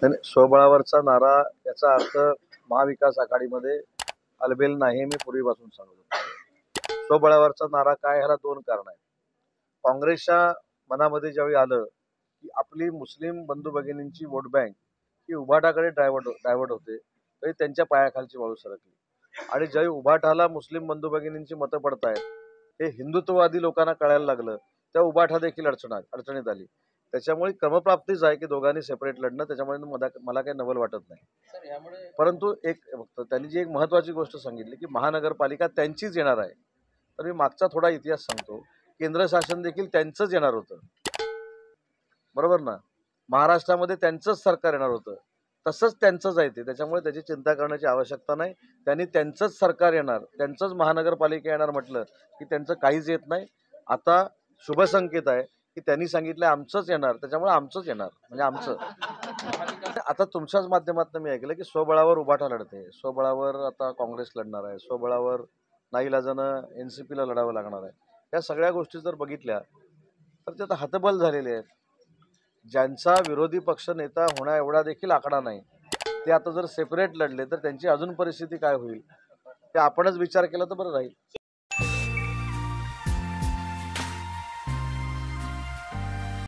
नाही, स्वबळावरचा नारा याचा अर्थ महाविकास आघाडीमध्ये अलबेल नाही हे मी पूर्वीपासून सांगत होतो. स्वबळावरचा नारा काय, ह्याला दोन कारण आहेत. काँग्रेसच्या मनामध्ये ज्यावेळी आलं की आपली मुस्लिम बंधू भगिनींची वोट बँक ही उभाटाकडे डायव्हर्ट होते, तरी त्यांच्या पायाखालची वाळू सरकली. आणि ज्यावेळी उभाटाला मुस्लिम बंधू भगिनींची मतं पडतायत हे हिंदुत्ववादी लोकांना कळायला लागलं, त्या उभाटा देखील अडचणीत आली. त्याच्यामुळे क्रमप्राप्तीच आहे की दोघांनी सेपरेट लढणं. त्याच्यामुळे मला काही नवल वाटत नाही. परंतु एक फक्त त्यांनी जी एक महत्वाची गोष्ट सांगितली की महानगरपालिका त्यांचीच येणार आहे, तर मी मागचा थोडा इतिहास सांगतो. केंद्र शासन देखील त्यांचंच येणार होतं, बरोबर ना. महाराष्ट्रामध्ये त्यांचंच सरकार येणार होतं, तसंच त्यांचंच आहे ते. त्याच्यामुळे त्याची चिंता करण्याची आवश्यकता नाही. त्यांनी त्यांचंच सरकार येणार, त्यांचंच महानगरपालिका येणार म्हटलं की त्यांचं काहीच येत नाही. आता शुभसंकेत आहे की त्यांनी सांगितलं आमचंच येणार, त्याच्यामुळे आमचंच येणार म्हणजे आमचं. आता तुमच्याच माध्यमातून मी ऐकलं की स्वबळावर उभाटा लढते, स्वबळावर आता काँग्रेस लढणार आहे, स्वबळावर नाईलाजानं एनसीपीला लढावं लागणार आहे. या सगळ्या गोष्टी जर बघितल्या तर ते आता हतबल झालेले आहेत. ज्यांचा विरोधी पक्ष नेता होण्या एवढा देखील आकडा नाही, ते आता जर सेपरेट लढले तर त्यांची अजून परिस्थिती काय होईल ते आपणच विचार केला तर बरं राहील.